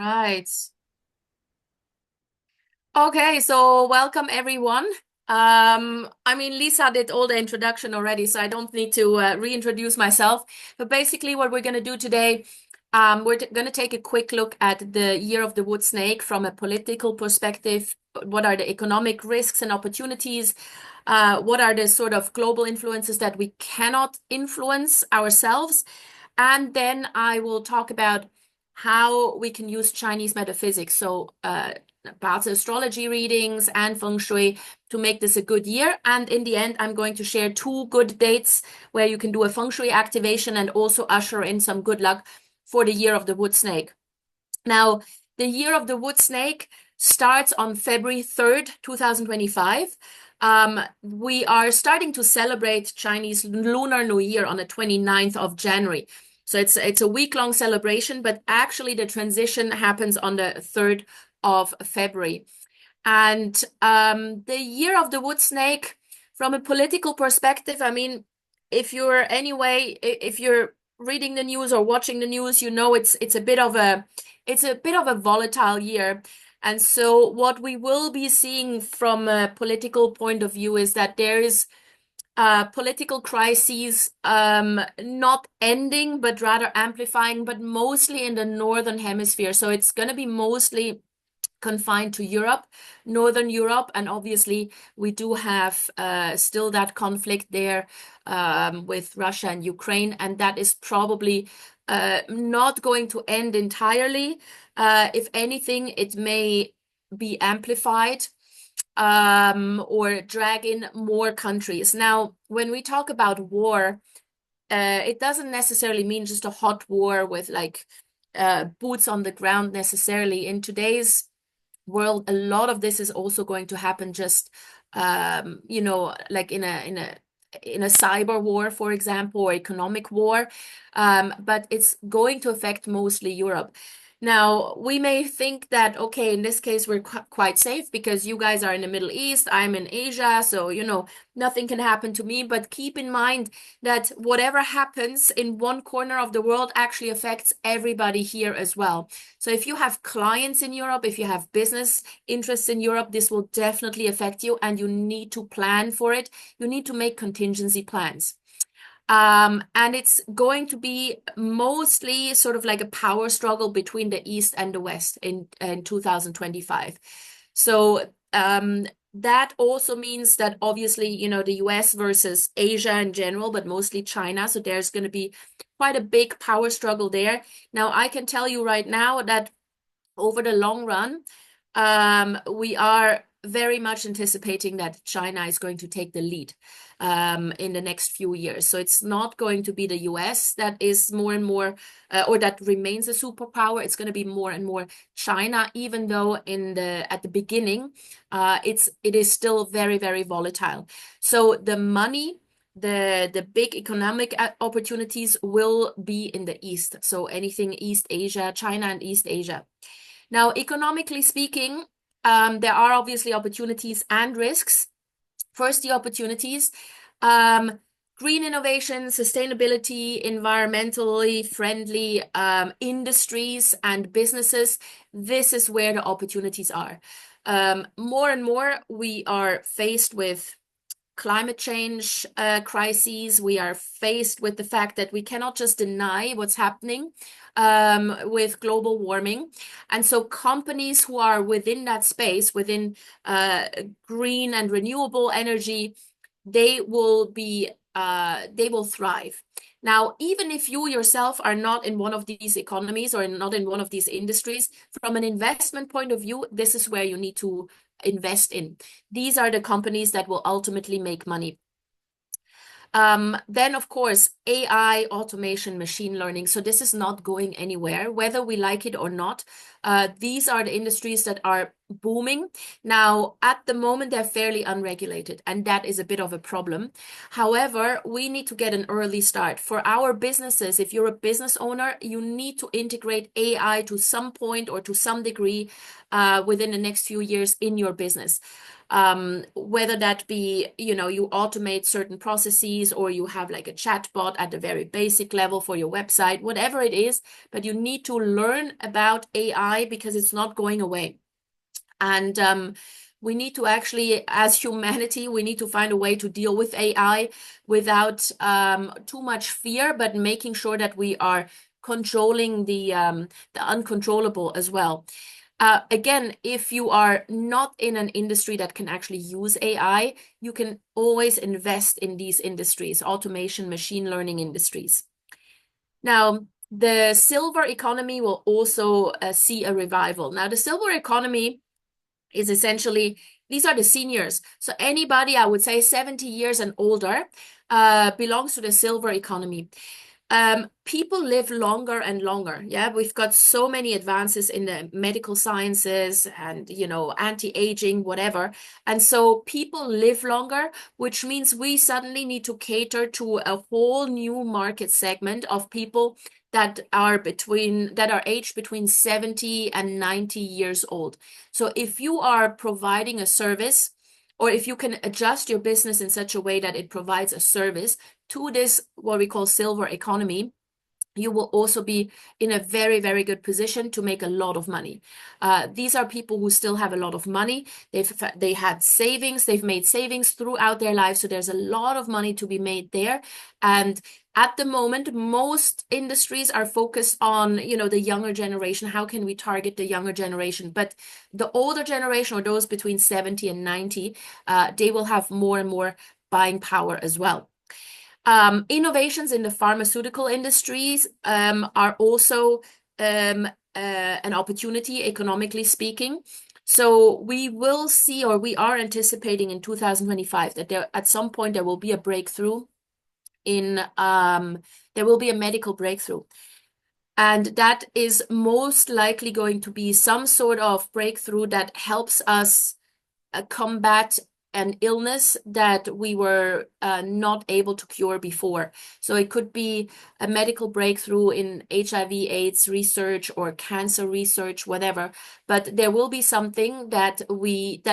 right. Okay, so welcome everyone. Lisa did all the introduction already, so I don't need to reintroduce myself. But basically, what we're going to do today, we're going to take a quick look at the Year of the Wood Snake from a political perspective. What are the economic risks and opportunities? What are the sort of global influences that we cannot influence ourselves? And then I will talk about how we can use Chinese metaphysics. So, Bazi astrology readings and Feng Shui to make this a good year. And in the end, I'm going to share two good dates where you can do a Feng Shui activation and also usher in some good luck for the Year of the Wood Snake. Now, the Year of the Wood Snake starts on February 3rd, 2025. We are starting to celebrate Chinese Lunar New Year on the 29th of January. So it's a week-long celebration, but actually the transition happens on the 3rd of February. And the Year of the Wood Snake, from a political perspective, if you're reading the news or watching the news, it's a bit of a volatile year. And so what we will be seeing from a political point of view is that there is political crises not ending, but rather amplifying, but mostly in the Northern Hemisphere. So it's going to be mostly confined to Europe, Northern Europe, and obviously we do have still that conflict there with Russia and Ukraine, and that is probably not going to end entirely. If anything, it may be amplified or drag in more countries. Now, when we talk about war, it doesn't necessarily mean just a hot war with boots on the ground necessarily. In today's world, a lot of this is also going to happen just like in a cyber war, for example, or economic war, but it's going to affect mostly Europe. Now, we may think that, okay, in this case, we're quite safe because you guys are in the Middle East, I'm in Asia, so, nothing can happen to me. But keep in mind that whatever happens in one corner of the world actually affects everybody here as well. So if you have clients in Europe, if you have business interests in Europe, this will definitely affect you, and you need to plan for it. You need to make contingency plans. And it's going to be mostly sort of like a power struggle between the East and the West in 2025. So that also means that obviously, the US versus Asia in general, but mostly China. So there's going to be quite a big power struggle there. Now, I can tell you right now that over the long run, we are very much anticipating that China is going to take the lead in the next few years. So it's not going to be the US that is more and more, or that remains a superpower. It's going to be more and more China, even though at the beginning, it is still very, very volatile. So the money, the big economic opportunities will be in the East. So anything East Asia, China and East Asia. Now, economically speaking, there are obviously opportunities and risks. First, the opportunities. Green innovation, sustainability, environmentally friendly industries and businesses. This is where the opportunities are. More and more, we are faced with climate change crises. We are faced with the fact that we cannot just deny what's happening with global warming. And so companies who are within that space, within green and renewable energy, they will thrive. Now, even if you yourself are not in one of these economies or not in one of these industries, from an investment point of view, this is where you need to invest in. These are the companies that will ultimately make money. Then, of course, AI, automation, machine learning. So this is not going anywhere, whether we like it or not. These are the industries that are booming. Now, at the moment, they're fairly unregulated, and that is a bit of a problem. However, we need to get an early start. For our businesses, if you're a business owner, you need to integrate AI to some point or to some degree within the next few years in your business. Whether that be, you automate certain processes or you have like a chatbot at the very basic level for your website, whatever it is, but you need to learn about AI because it's not going away. And we need to actually, as humanity, we need to find a way to deal with AI without too much fear, but making sure that we are controlling the uncontrollable as well. Again, if you are not in an industry that can actually use AI, you can always invest in these industries, automation, machine learning industries. Now, the silver economy will also see a revival. Now, the silver economy is essentially, these are the seniors. So anybody, I would say 70 years and older, belongs to the silver economy. People live longer and longer. Yeah, we've got so many advances in the medical sciences and, anti-aging, whatever. And so people live longer, which means we suddenly need to cater to a whole new market segment of people that are aged between 70 and 90 years old. So if you are providing a service, or if you can adjust your business in such a way that it provides a service to this, what we call silver economy, you will also be in a very, very good position to make a lot of money. These are people who still have a lot of money. They had savings. They've made savings throughout their lives. So there's a lot of money to be made there. And at the moment, most industries are focused on, the younger generation. How can we target the younger generation? But the older generation, or those between 70 and 90, they will have more and more buying power as well. Innovations in the pharmaceutical industries are also an opportunity, economically speaking. So we will see, or we are anticipating in 2025 that at some point there will be a breakthrough there will be a medical breakthrough. And that is most likely going to be some sort of breakthrough that helps us combat an illness that we were not able to cure before. So it could be a medical breakthrough in HIV/AIDS research or cancer research, whatever. But there will be something that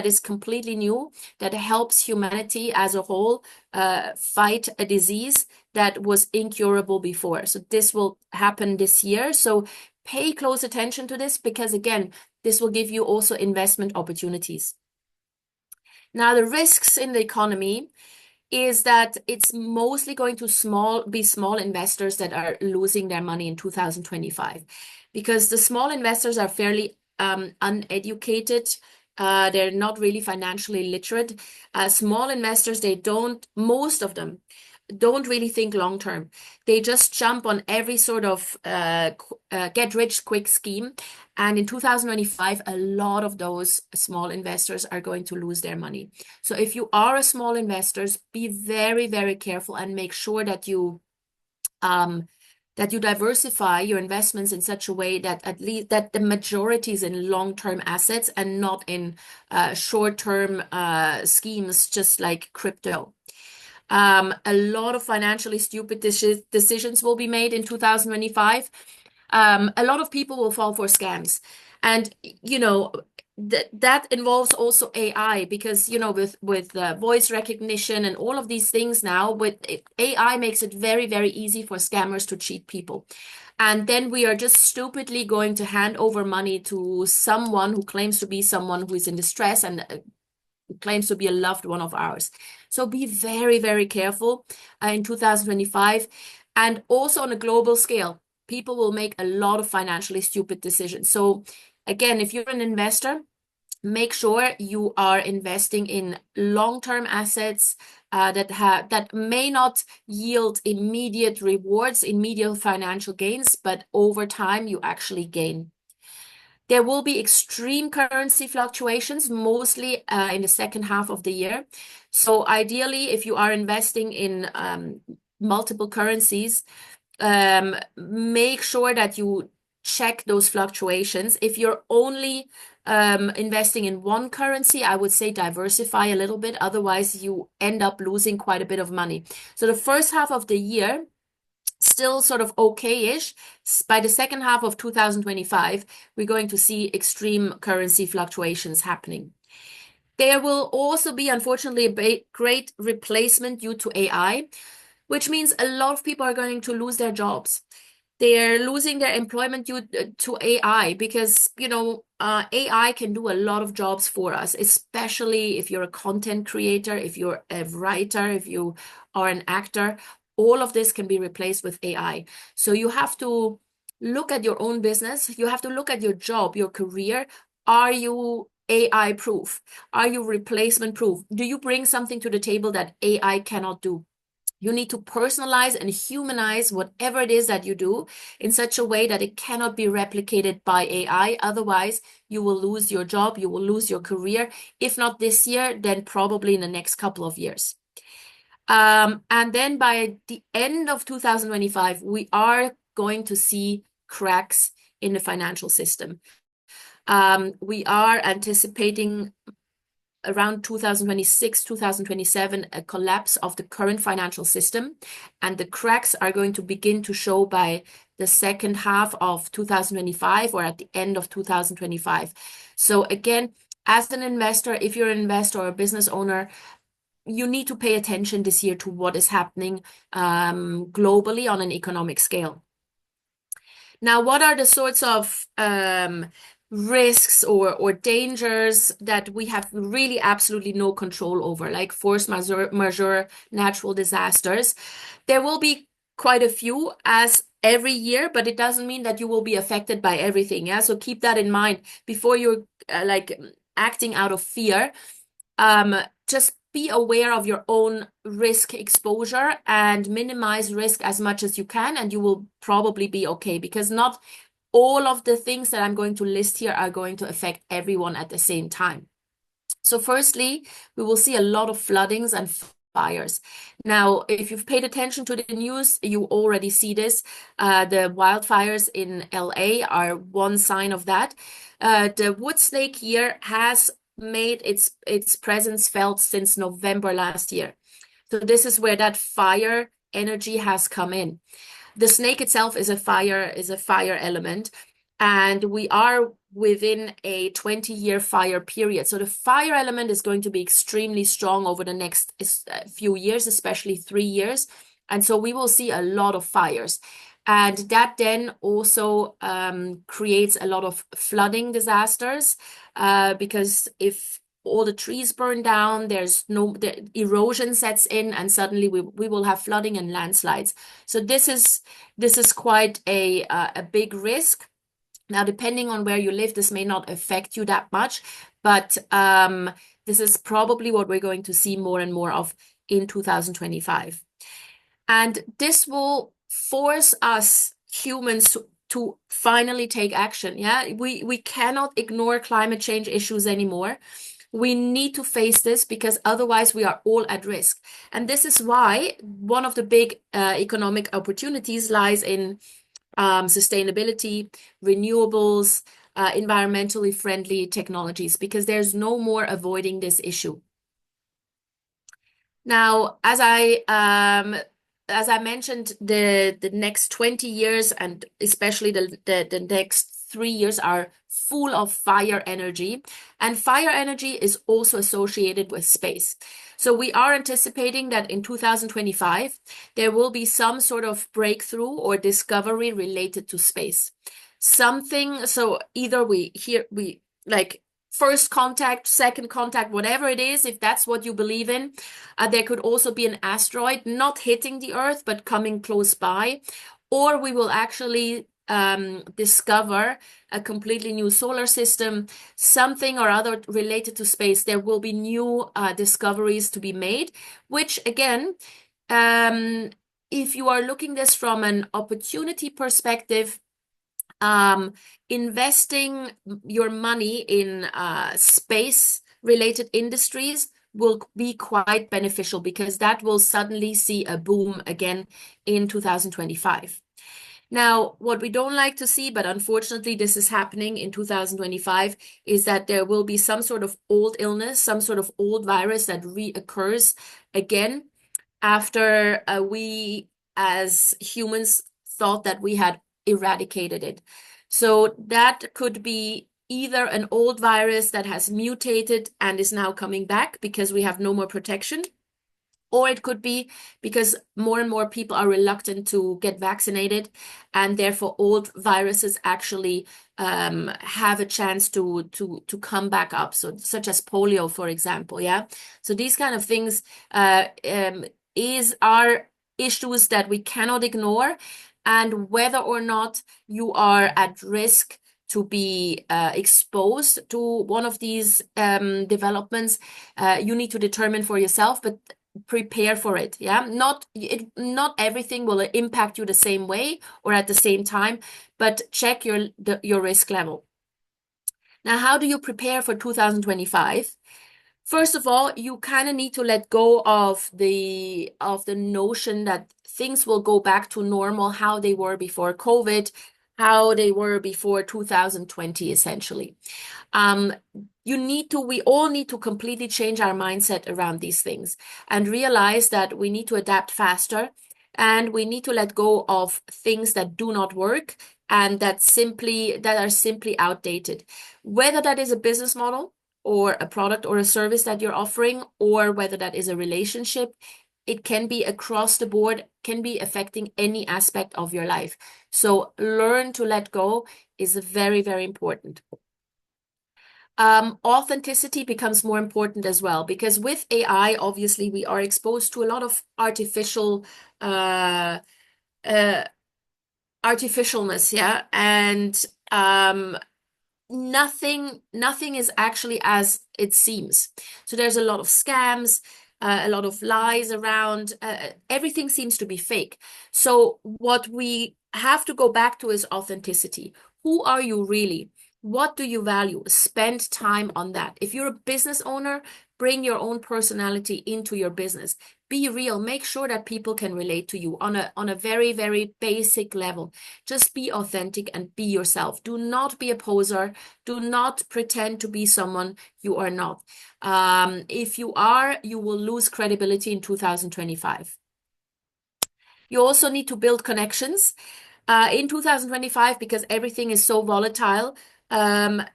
is completely new that helps humanity as a whole fight a disease that was incurable before. So this will happen this year. So pay close attention to this because, again, this will give you also investment opportunities. Now, the risks in the economy is that it's mostly going to be small investors that are losing their money in 2025 because the small investors are fairly uneducated. They're not really financially literate. Small investors, most of them don't really think long term. They just jump on every sort of get rich quick scheme. And in 2025, a lot of those small investors are going to lose their money. So if you are a small investor, be very, very careful and make sure that you diversify your investments in such a way that at least that the majority is in long-term assets and not in short-term schemes, just like crypto. A lot of financially stupid decisions will be made in 2025. A lot of people will fall for scams. And, that involves also AI because, with voice recognition and all of these things now, AI makes it very, very easy for scammers to cheat people. And then we are just stupidly going to hand over money to someone who claims to be someone who is in distress and claims to be a loved one of ours. So be very, very careful in 2025. And also on a global scale, people will make a lot of financially stupid decisions. So again, if you're an investor, make sure you are investing in long-term assets that may not yield immediate rewards, immediate financial gains, but over time you actually gain. There will be extreme currency fluctuations, mostly in the second half of the year. So ideally, if you are investing in multiple currencies, make sure that you check those fluctuations. If you're only investing in one currency, I would say diversify a little bit. Otherwise, you end up losing quite a bit of money. So the first half of the year, still sort of okay-ish. By the second half of 2025, we're going to see extreme currency fluctuations happening. There will also be, unfortunately, a great replacement due to AI, which means a lot of people are going to lose their jobs. They're losing their employment due to AI because, AI can do a lot of jobs for us, especially if you're a content creator, if you're a writer, if you are an actor. All of this can be replaced with AI. So you have to look at your own business. You have to look at your job, your career. Are you AI proof? Are you replacement proof? Do you bring something to the table that AI cannot do? You need to personalize and humanize whatever it is that you do in such a way that it cannot be replicated by AI. Otherwise, you will lose your job, you will lose your career. If not this year, then probably in the next couple of years. And then by the end of 2025, we are going to see cracks in the financial system. We are anticipating around 2026, 2027, a collapse of the current financial system, and the cracks are going to begin to show by the second half of 2025 or at the end of 2025. So again, as an investor, if you're an investor or a business owner, you need to pay attention this year to what is happening globally on an economic scale. Now, what are the sorts of risks or dangers that we have really absolutely no control over, like force majeure, natural disasters? There will be quite a few as every year, but it doesn't mean that you will be affected by everything. Yeah, so keep that in mind before you're acting out of fear. Just be aware of your own risk exposure and minimize risk as much as you can, and you will probably be okay, because not all of the things that I'm going to list here are going to affect everyone at the same time. So firstly, we will see a lot of floodings and fires. Now, if you've paid attention to the news, you already see this. The wildfires in LA are one sign of that. The wood snake here has made its presence felt since November last year. So this is where that fire energy has come in. The snake itself is a fire element, and we are within a 20-year fire period. So the fire element is going to be extremely strong over the next few years, especially 3 years. And so we will see a lot of fires. And that then also creates a lot of flooding disasters, because if all the trees burn down, the erosion sets in, and suddenly we will have flooding and landslides. So this is quite a big risk. Now, depending on where you live, this may not affect you that much, but this is probably what we're going to see more and more of in 2025. And this will force us humans to finally take action. Yeah, we cannot ignore climate change issues anymore. We need to face this because otherwise we are all at risk. And this is why one of the big economic opportunities lies in sustainability, renewables, environmentally friendly technologies, because there's no more avoiding this issue. Now, as I mentioned, the next 20 years and especially the next 3 years are full of fire energy, and fire energy is also associated with space. So we are anticipating that in 2025, there will be some sort of breakthrough or discovery related to space. So either we like first contact, second contact, whatever it is, if that's what you believe in, there could also be an asteroid not hitting the Earth, but coming close by, or we will actually discover a completely new solar system, something or other related to space. There will be new discoveries to be made, which again, if you are looking this from an opportunity perspective, investing your money in space-related industries will be quite beneficial, because that will suddenly see a boom again in 2025. Now, what we don't like to see, but unfortunately this is happening in 2025, is that there will be some sort of old illness, some sort of old virus that reoccurs again after we as humans thought that we had eradicated it. So that could be either an old virus that has mutated and is now coming back because we have no more protection, or it could be because more and more people are reluctant to get vaccinated, and therefore old viruses actually have a chance to come back up. So, such as polio, for example. Yeah. So these kind of things are issues that we cannot ignore, and whether or not you are at risk to be exposed to one of these developments, you need to determine for yourself. But prepare for it. Yeah, not everything will impact you the same way or at the same time, but check your risk level. Now, how do you prepare for 2025? First of all, you kind of need to let go of the notion that things will go back to normal, how they were before COVID, how they were before 2020, essentially. Um, we all need to completely change our mindset around these things and realize that we need to adapt faster, and we need to let go of things that do not work and that are simply outdated. Whether that is a business model or a product or a service that you're offering, or whether that is a relationship, it can be across the board, can be affecting any aspect of your life. So learn to let go is very, very important. Authenticity becomes more important as well, because with AI, obviously, we are exposed to a lot of uh, uh, artificialness, yeah, and nothing is actually as it seems. So there's a lot of scams, a lot of lies around. Everything seems to be fake. So what we have to go back to is authenticity. Who are you really? What do you value? Spend time on that. If you're a business owner, bring your own personality into your business. Be real. Make sure that people can relate to you on a very, very basic level. Just be authentic and be yourself. Do not be a poser. Do not pretend to be someone you are not. If you are, you will lose credibility in 2025. You also need to build connections. In 2025, because everything is so volatile,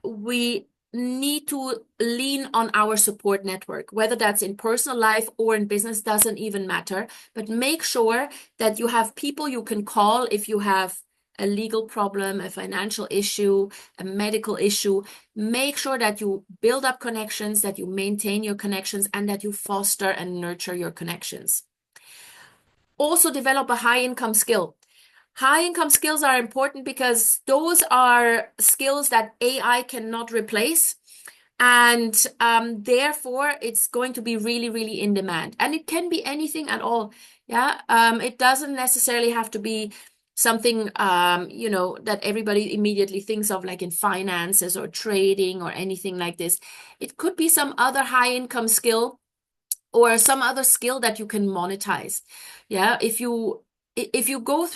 we need to lean on our support network, whether that's in personal life or in business, doesn't even matter. But make sure that you have people you can call if you have a legal problem, a financial issue, a medical issue. Make sure that you build up connections, that you maintain your connections, and that you foster and nurture your connections. Also develop a high income skill. High income skills are important because those are skills that AI cannot replace. And therefore, it's going to be really, really in demand. And it can be anything at all. Yeah. It doesn't necessarily have to be something, that everybody immediately thinks of, like in finances or trading or anything like this. It could be some other high income skill or some other skill that you can monetize. Yeah, if you browse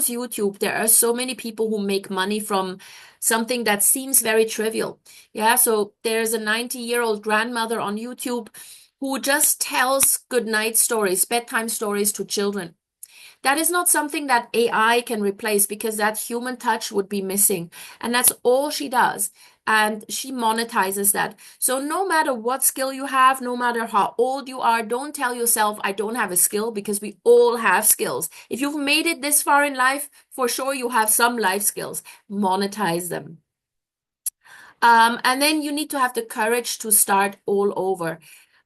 YouTube, there are so many people who make money from something that seems very trivial. Yeah, so there's a 90-year-old grandmother on YouTube who just tells good night stories, bedtime stories to children. That is not something that AI can replace, because that human touch would be missing. And that's all she does. And she monetizes that. So no matter what skill you have, no matter how old you are, don't tell yourself, I don't have a skill, because we all have skills. If you've made it this far in life, for sure you have some life skills. Monetize them. And then you need to have the courage to start all over.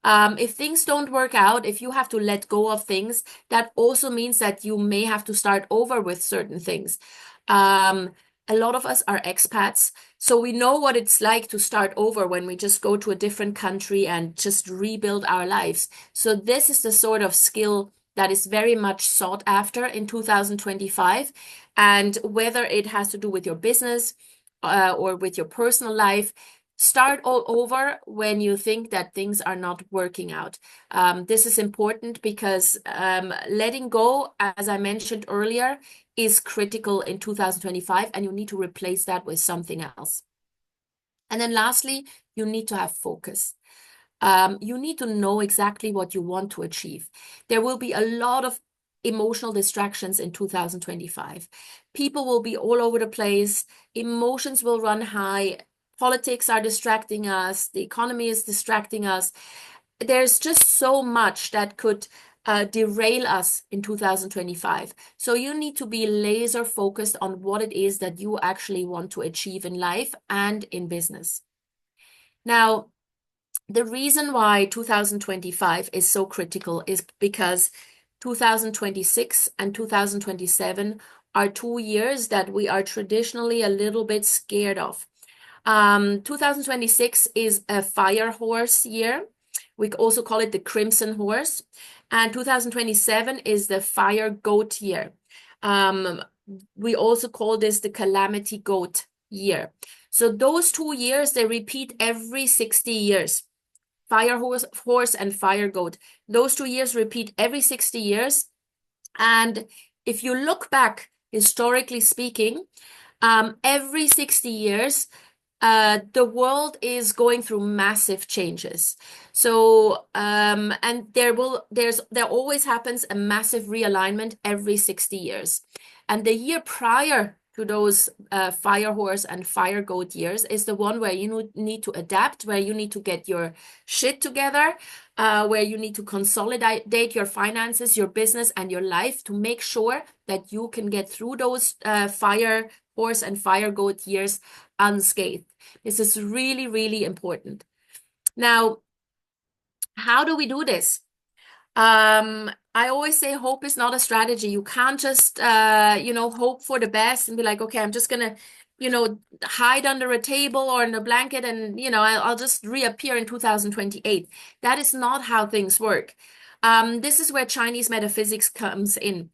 If things don't work out, if you have to let go of things, that also means that you may have to start over with certain things. A lot of us are expats, so we know what it's like to start over when we just go to a different country and just rebuild our lives. So this is the sort of skill that is very much sought after in 2025. And whether it has to do with your business, or with your personal life, start all over when you think that things are not working out. This is important because letting go, as I mentioned earlier, is critical in 2025, and you need to replace that with something else. And then lastly, you need to have focus. You need to know exactly what you want to achieve. There will be a lot of emotional distractions in 2025. People will be all over the place. Emotions will run high. Politics are distracting us. The economy is distracting us. There's just so much that could derail us in 2025. So you need to be laser focused on what it is that you actually want to achieve in life and in business. Now, the reason why 2025 is so critical is because 2026 and 2027 are 2 years that we are traditionally a little bit scared of. 2026 is a fire horse year. We also call it the crimson horse. And 2027 is the fire goat year. We also call this the calamity goat year. So those 2 years, they repeat every 60 years. Fire horse and fire goat. Those 2 years repeat every 60 years. And if you look back, historically speaking, every 60 years, the world is going through massive changes. So, and there always happens a massive realignment every 60 years. And the year prior to those fire horse and fire goat years is the one where you need to adapt, where you need to get your shit together, where you need to consolidate your finances, your business, and your life to make sure that you can get through those fire horse and fire goat years unscathed. This is really, really important. Now, how do we do this? I always say hope is not a strategy. You can't just, hope for the best and be like, okay, I'm just gonna, hide under a table or in a blanket and, I'll just reappear in 2028. That is not how things work. This is where Chinese metaphysics comes in.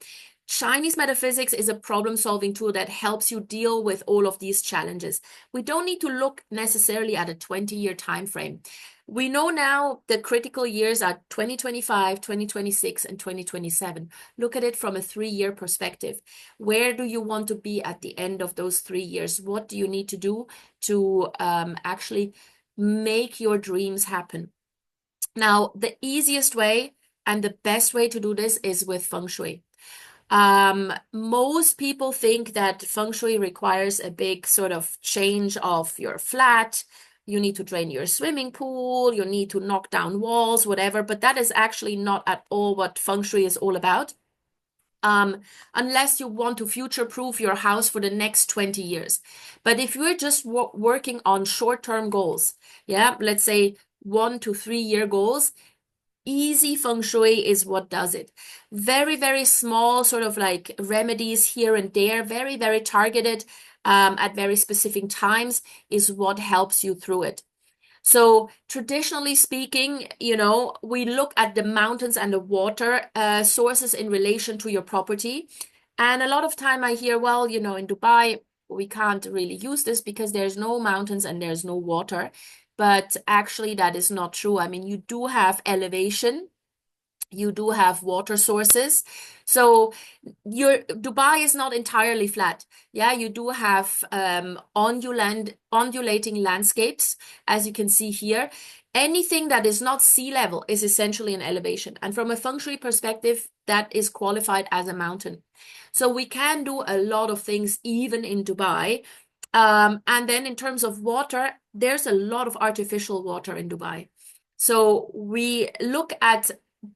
Chinese metaphysics is a problem-solving tool that helps you deal with all of these challenges. We don't need to look necessarily at a 20-year time frame. We know now the critical years are 2025, 2026, and 2027. Look at it from a 3-year perspective. Where do you want to be at the end of those 3 years? What do you need to do to actually make your dreams happen? Now, the easiest way and the best way to do this is with Feng Shui. Most people think that Feng Shui requires a big sort of change of your flat. You need to drain your swimming pool, you need to knock down walls, whatever, but that is actually not at all what Feng Shui is all about. Unless you want to future-proof your house for the next 20 years. But if you're just working on short-term goals, let's say 1 to 3 year goals, easy Feng Shui is what does it. Very, very small sort of like remedies here and there, very, very targeted at very specific times is what helps you through it. So traditionally speaking, we look at the mountains and the water sources in relation to your property. And a lot of time I hear, well, in Dubai, we can't really use this because there's no mountains and there's no water. But actually, that is not true. I mean, you do have elevation, you do have water sources. So your Dubai is not entirely flat. Yeah, you do have undulating landscapes, as you can see here. Anything that is not sea level is essentially an elevation. And from a Feng Shui perspective, that is qualified as a mountain. So we can do a lot of things even in Dubai. And then in terms of water, there's a lot of artificial water in Dubai. So we look at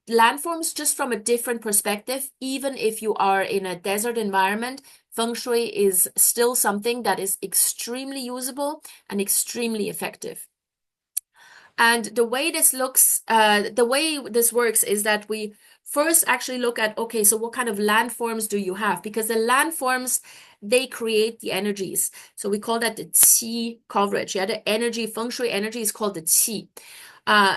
landforms just from a different perspective. Even if you are in a desert environment, Feng Shui is still something that is extremely usable and extremely effective. And the way this works is that we first actually look at, okay, so what kind of landforms do you have? Because the landforms, they create the energies. So we call that the qi coverage. Yeah, the energy, Feng Shui energy is called the qi.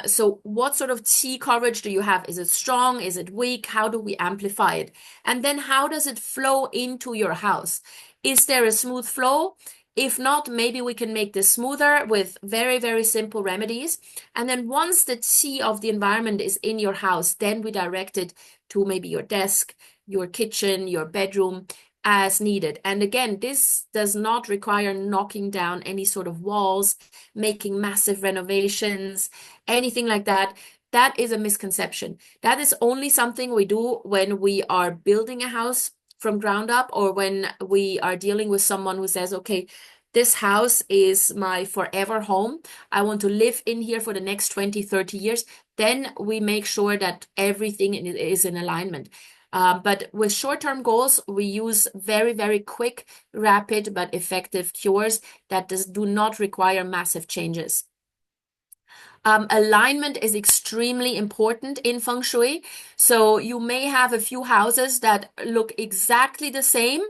So what sort of qi coverage do you have? Is it strong? Is it weak? How do we amplify it? And then how does it flow into your house? Is there a smooth flow? If not, maybe we can make this smoother with very, very simple remedies. And then once the qi of the environment is in your house, then we direct it to maybe your desk, your kitchen, your bedroom as needed. And again, this does not require knocking down any sort of walls, making massive renovations, anything like that. That is a misconception. That is only something we do when we are building a house from ground up, or when we are dealing with someone who says, okay, this house is my forever home. I want to live in here for the next 20, 30 years. Then we make sure that everything is in alignment. But with short-term goals, we use very, very quick, rapid, but effective cures that do not require massive changes. Alignment is extremely important in Feng Shui. So you may have a few houses that look exactly the same,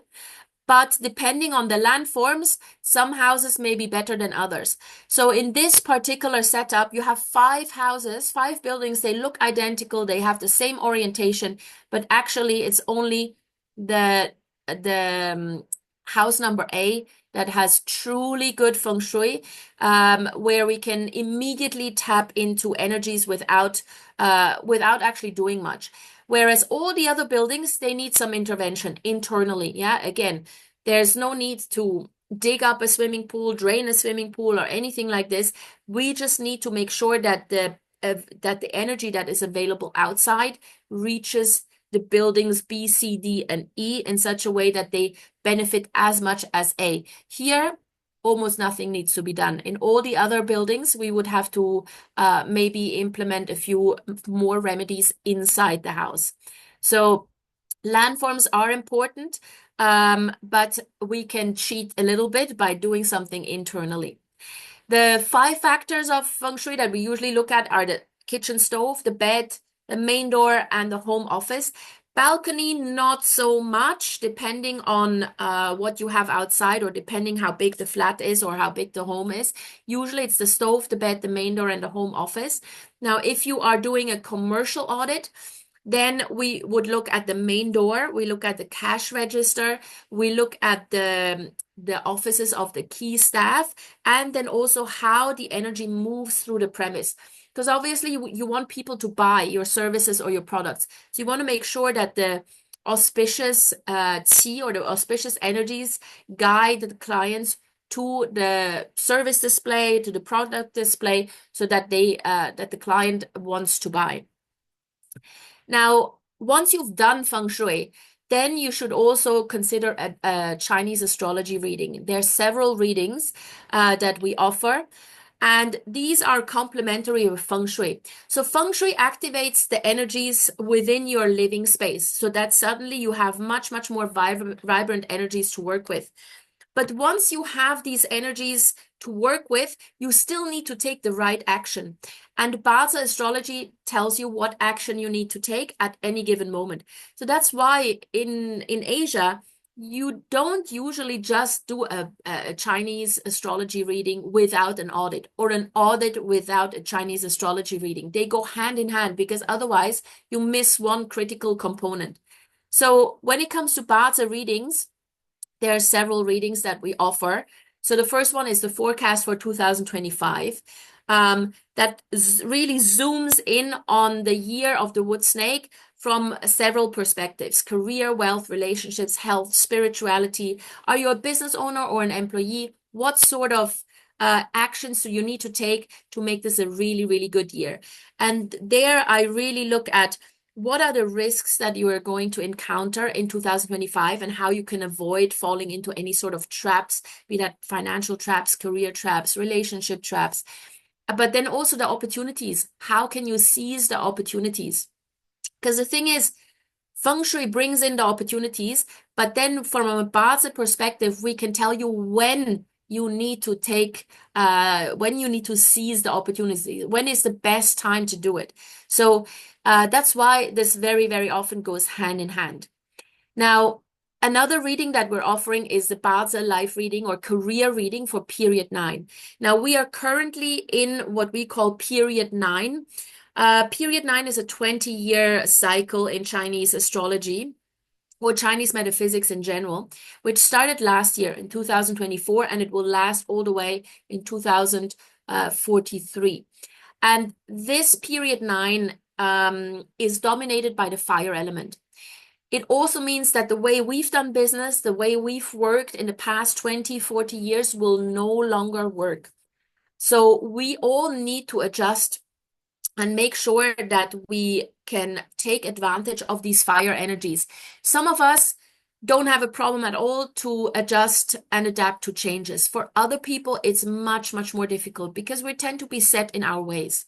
but depending on the landforms, some houses may be better than others. So in this particular setup, you have 5 houses, 5 buildings. They look identical. They have the same orientation, but actually it's only the house number A that has truly good feng shui, where we can immediately tap into energies without actually doing much. Whereas all the other buildings, they need some intervention internally. Yeah, again, there's no need to dig up a swimming pool, drain a swimming pool, or anything like this. We just need to make sure that the energy that is available outside reaches the buildings B, C, D, and E in such a way that they benefit as much as A. Here, almost nothing needs to be done. In all the other buildings, we would have to maybe implement a few more remedies inside the house. So landforms are important, but we can cheat a little bit by doing something internally. The 5 factors of feng shui that we usually look at are the kitchen stove, the bed, the main door, and the home office. Balcony, not so much, depending on what you have outside, or depending how big the flat is or how big the home is. Usually it's the stove, the bed, the main door, and the home office. Now, if you are doing a commercial audit, then we would look at the main door, we look at the cash register, we look at the offices of the key staff, and then also how the energy moves through the premise. Because obviously you want people to buy your services or your products. So you want to make sure that the auspicious qi or the auspicious energies guide the clients to the service display, to the product display, so that that the client wants to buy. Now, once you've done feng shui, then you should also consider a Chinese astrology reading. There are several readings that we offer, and these are complementary with feng shui. So feng shui activates the energies within your living space, so that suddenly you have much, much more vibrant energies to work with. But once you have these energies to work with, you still need to take the right action. And Bazi Astrology tells you what action you need to take at any given moment. So that's why in Asia, you don't usually just do a Chinese astrology reading without an audit, or an audit without a Chinese astrology reading. They go hand in hand, because otherwise you miss one critical component. So when it comes to Bazi readings, there are several readings that we offer. So the first one is the forecast for 2025. That really zooms in on the year of the wood snake from several perspectives: career, wealth, relationships, health, spirituality. Are you a business owner or an employee? What sort of actions do you need to take to make this a really, really good year? And there I really look at what are the risks that you are going to encounter in 2025, and how you can avoid falling into any sort of traps, be that financial traps, career traps, relationship traps. But then also the opportunities. How can you seize the opportunities? Because the thing is, feng shui brings in the opportunities, but then from a Bazi perspective, we can tell you when you need to when you need to seize the opportunity, when is the best time to do it. So that's why this very, very often goes hand in hand. Now, another reading that we're offering is the Bazi life reading or career reading for period 9. Now, we are currently in what we call period 9. Period 9 is a 20-year cycle in Chinese astrology, or Chinese metaphysics in general, which started last year in 2024, and it will last all the way in 2043. And this period 9 is dominated by the fire element. It also means that the way we've done business, the way we've worked in the past 20, 40 years will no longer work. So we all need to adjust and make sure that we can take advantage of these fire energies. Some of us don't have a problem at all to adjust and adapt to changes. For other people, it's much, much more difficult because we tend to be set in our ways.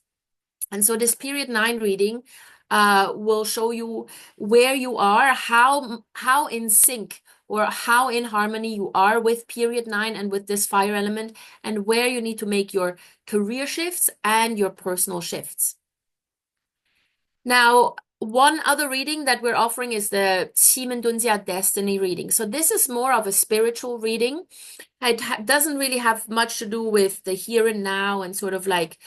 And so this period 9 reading will show you where you are, how in sync or how in harmony you are with period 9 and with this fire element, and where you need to make your career shifts and your personal shifts. Now, one other reading that we're offering is the Qimendunjia Destiny reading. So this is more of a spiritual reading. It doesn't really have much to do with the here and now and sort of like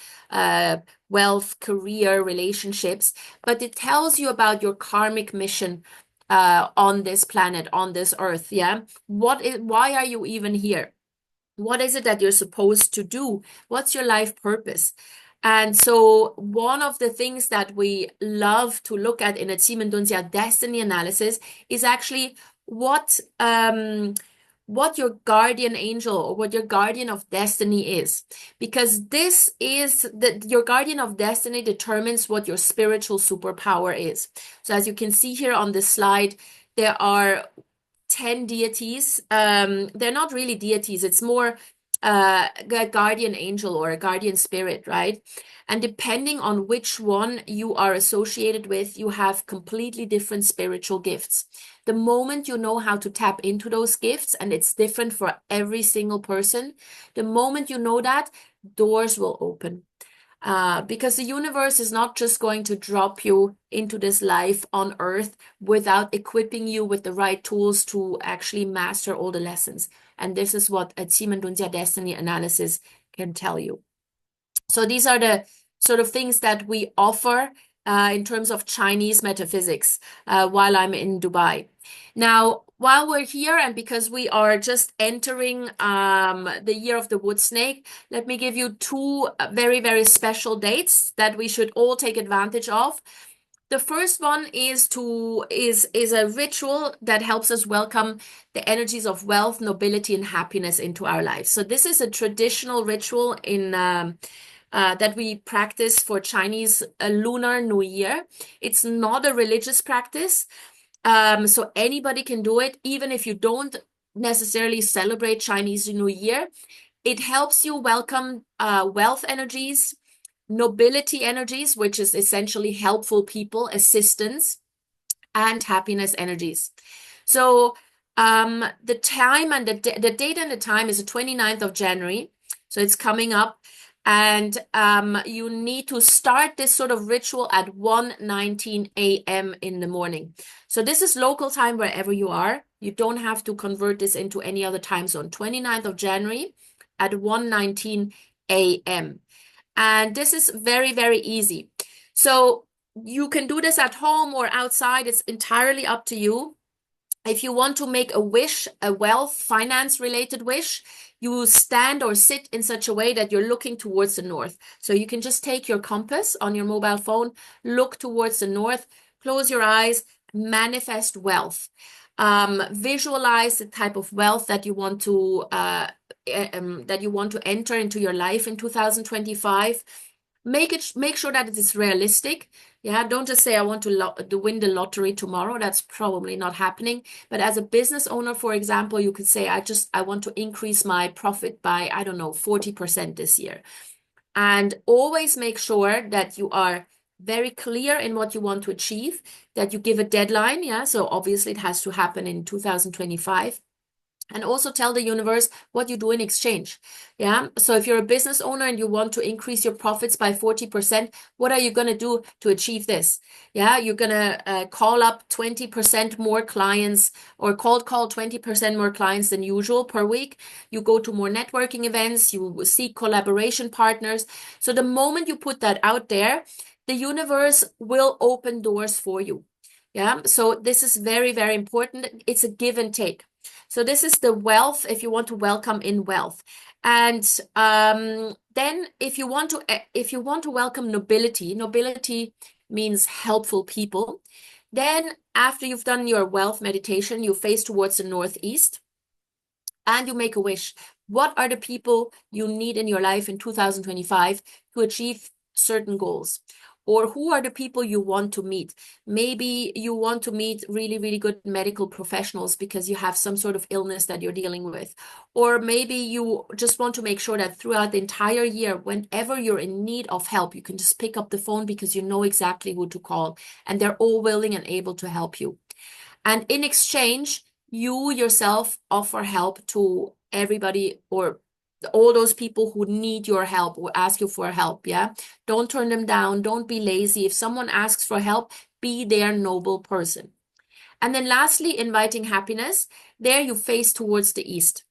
wealth, career, relationships, but it tells you about your karmic mission on this planet, on this earth. Yeah. Why are you even here? What is it that you're supposed to do? What's your life purpose? And so one of the things that we love to look at in a Qimendunjia destiny analysis is actually what your guardian angel or what your guardian of destiny is. Because this is your guardian of destiny determines what your spiritual superpower is. So as you can see here on this slide, there are 10 deities. They're not really deities. It's more a guardian angel or a guardian spirit, right? And depending on which one you are associated with, you have completely different spiritual gifts. The moment you know how to tap into those gifts, and it's different for every single person, the moment you know that, doors will open. Because the universe is not just going to drop you into this life on earth without equipping you with the right tools to actually master all the lessons. And this is what a Qimendunjia destiny analysis can tell you. So these are the sort of things that we offer in terms of Chinese metaphysics while I'm in Dubai. Now, while we're here, and because we are just entering the year of the wood snake, let me give you two very, very special dates that we should all take advantage of. The first one is a ritual that helps us welcome the energies of wealth, nobility, and happiness into our lives. So this is a traditional ritual in that we practice for Chinese Lunar New Year. It's not a religious practice. So anybody can do it, even if you don't necessarily celebrate Chinese New Year. It helps you welcome wealth energies, nobility energies, which is essentially helpful people, assistance, and happiness energies. So the time and the date and the time is the 29th of January. So it's coming up. And you need to start this sort of ritual at 1:19 a.m. in the morning. So this is local time wherever you are. You don't have to convert this into any other time zone. 29th of January at 1:19 a.m. And this is very, very easy. So you can do this at home or outside. It's entirely up to you. If you want to make a wish, a wealth, finance related wish, you stand or sit in such a way that you're looking towards the north. So you can just take your compass on your mobile phone, look towards the north, close your eyes, manifest wealth. Visualize the type of wealth that you want to enter into your life in 2025. Make sure that it is realistic. Yeah, don't just say I want to win the lottery tomorrow. That's probably not happening. But as a business owner, for example, you could say I want to increase my profit by, I don't know, 40% this year. And always make sure that you are very clear in what you want to achieve, that you give a deadline. Yeah, so obviously it has to happen in 2025. And also tell the universe what you do in exchange. Yeah. So if you're a business owner and you want to increase your profits by 40%, what are you going to do to achieve this? Yeah. You're going to call up 20% more clients or call 20% more clients than usual per week. You go to more networking events. You seek collaboration partners. So the moment you put that out there, the universe will open doors for you. Yeah, so this is very, very important. It's a give and take. So this is the wealth if you want to welcome in wealth. And then if you want to welcome nobility, nobility means helpful people. Then after you've done your wealth meditation, you face towards the northeast and you make a wish. What are the people you need in your life in 2025 to achieve certain goals? Or who are the people you want to meet? Maybe you want to meet really, really good medical professionals because you have some sort of illness that you're dealing with. Or maybe you just want to make sure that throughout the entire year, whenever you're in need of help, you can just pick up the phone because you know exactly who to call and they're all willing and able to help you. And in exchange, you yourself offer help to everybody or all those people who need your help or ask you for help. Yeah. Don't turn them down. Don't be lazy. If someone asks for help, be their noble person. And then lastly, inviting happiness. There you face towards the east.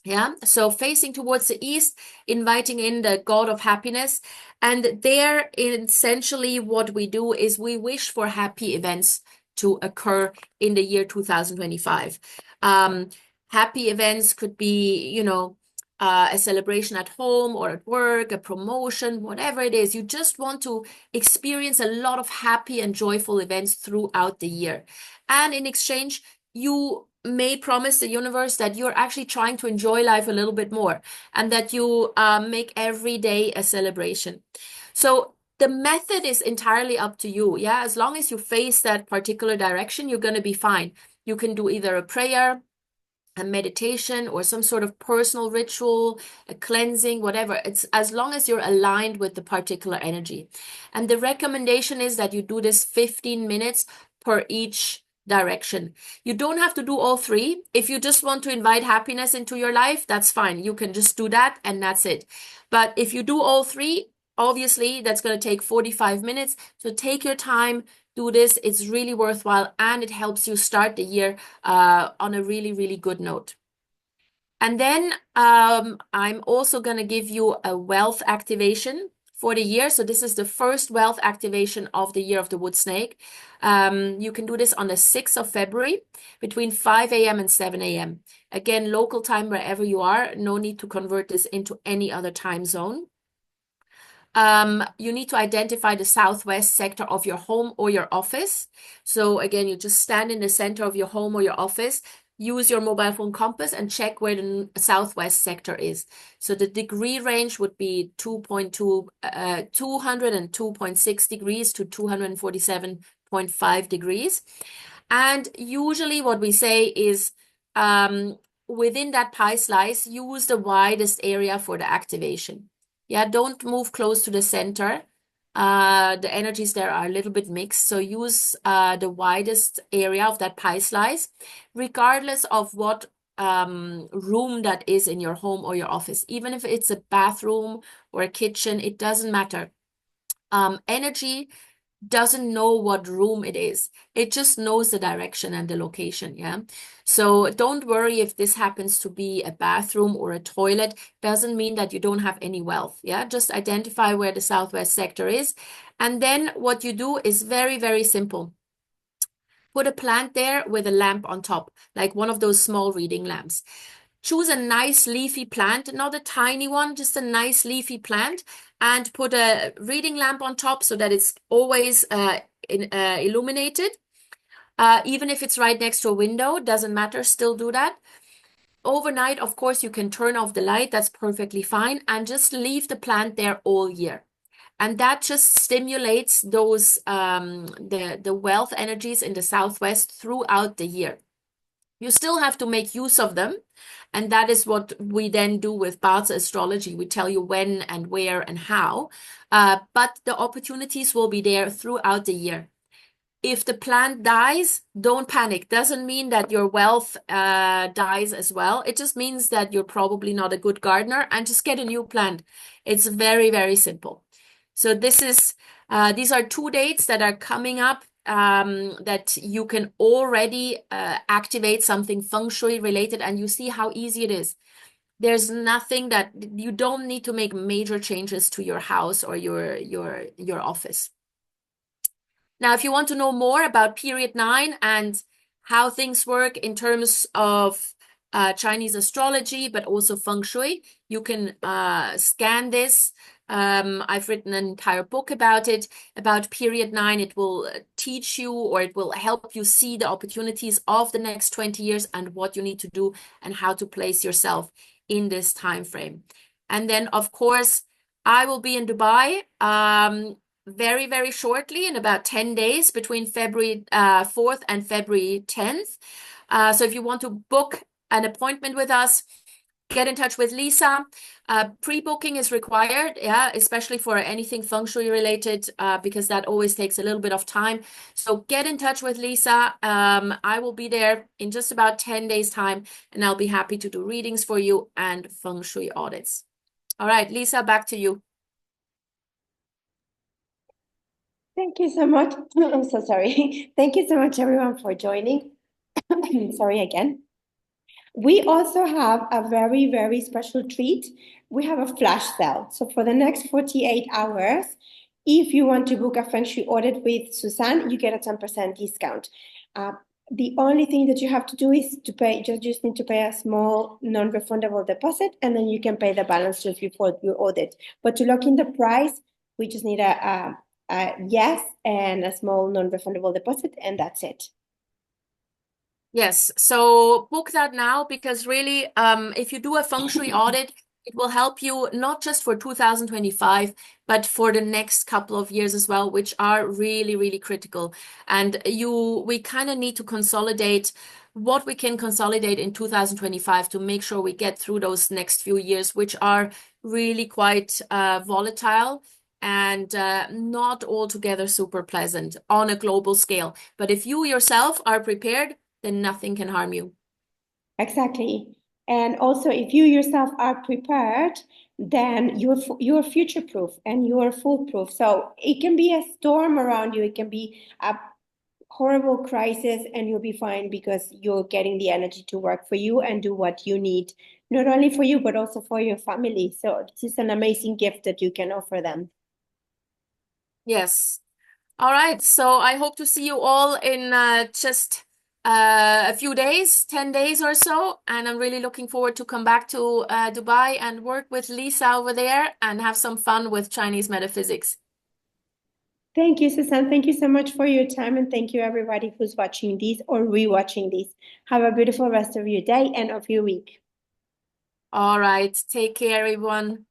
Yeah, so facing towards the east, inviting in the God of happiness. And there, essentially, what we do is we wish for happy events to occur in the year 2025. Um, Happy events could be, a celebration at home or at work, a promotion, whatever it is. You just want to experience a lot of happy and joyful events throughout the year. And in exchange, you may promise the universe that you're actually trying to enjoy life a little bit more and that you make every day a celebration. So the method is entirely up to you. Yeah, as long as you face that particular direction, you're going to be fine. You can do either a prayer, a meditation, or some sort of personal ritual, a cleansing, whatever. It's as long as you're aligned with the particular energy. And the recommendation is that you do this 15 minutes per each direction. You don't have to do all three. If you just want to invite happiness into your life, that's fine. You can just do that and that's it. But if you do all three, obviously that's going to take 45 minutes. So take your time, do this. It's really worthwhile and it helps you start the year on a really, really good note. And then I'm also going to give you a wealth activation for the year. So this is the first wealth activation of the year of the wood snake. You can do this on the 6th of February between 5 a.m. and 7 a.m. Again, local time wherever you are. No need to convert this into any other time zone. You need to identify the southwest sector of your home or your office. So again, you just stand in the center of your home or your office, use your mobile phone compass and check where the southwest sector is. So the degree range would be 202.6 degrees to 247.5 degrees. And usually what we say is within that pie slice, use the widest area for the activation. Yeah, don't move close to the center. The energies there are a little bit mixed. So use the widest area of that pie slice, regardless of what room that is in your home or your office. Even if it's a bathroom or a kitchen, it doesn't matter. Energy doesn't know what room it is. It just knows the direction and the location, yeah? So don't worry if this happens to be a bathroom or a toilet. Doesn't mean that you don't have any wealth, yeah? Just identify where the southwest sector is. And then what you do is very, very simple. Put a plant there with a lamp on top, like one of those small reading lamps. Choose a nice leafy plant, not a tiny one, just a nice leafy plant, and put a reading lamp on top so that it's always illuminated. Even if it's right next to a window, doesn't matter, still do that. Overnight, of course, you can turn off the light, that's perfectly fine, and just leave the plant there all year. And that just stimulates those the wealth energies in the southwest throughout the year. You still have to make use of them. And that is what we then do with Bazi Astrology. We tell you when and where and how. But the opportunities will be there throughout the year. If the plant dies, don't panic. Doesn't mean that your wealth dies as well. It just means that you're probably not a good gardener and just get a new plant. It's very, very simple. So these are 2 dates that are coming up that you can already activate something Feng Shui related, and you see how easy it is. There's nothing that you don't need to make major changes to your house or your office. Now, if you want to know more about period 9 and how things work in terms of Chinese astrology, but also Feng Shui, you can scan this. I've written an entire book about it, about period 9. It will teach you, or it will help you see the opportunities of the next 20 years and what you need to do and how to place yourself in this time frame. And then, of course, I will be in Dubai very, very shortly, in about 10 days, between February 4th and February 10th. So if you want to book an appointment with us, get in touch with Lisa. Pre-booking is required, yeah, especially for anything feng shui related, because that always takes a little bit of time. So get in touch with Lisa. I will be there in just about 10 days' time, and I'll be happy to do readings for you and feng shui audits. All right, Lisa, back to you. Thank you so much. I'm so sorry. Thank you so much, everyone, for joining. Sorry again. We also have a very, very special treat. We have a flash sale. So for the next 48 hours, if you want to book a Feng Shui audit with Susanne, you get a 10% discount. The only thing that you have to do is to pay, just need to pay a small non-refundable deposit, and then you can pay the balance just before your audit. But to lock in the price, we just need a yes and a small non-refundable deposit, and that's it. Yes, so book that now, because really, if you do a feng shui audit, it will help you not just for 2025, but for the next couple of years as well, which are really, really critical. And we kind of need to consolidate what we can consolidate in 2025 to make sure we get through those next few years, which are really quite volatile and not altogether super pleasant on a global scale. But if you yourself are prepared, then nothing can harm you. Exactly. And also, if you yourself are prepared, then you're future proof and you're foolproof. So it can be a storm around you, it can be a horrible crisis, and you'll be fine because you're getting the energy to work for you and do what you need, not only for you, but also for your family. So this is an amazing gift that you can offer them. Yes. All right. So I hope to see you all in just a few days, 10 days or so. And I'm really looking forward to come back to Dubai and work with Lisa over there and have some fun with Chinese metaphysics. Thank you, Susanne. Thank you so much for your time. And thank you, everybody who's watching this or rewatching this. Have a beautiful rest of your day and of your week. All right. Take care, everyone.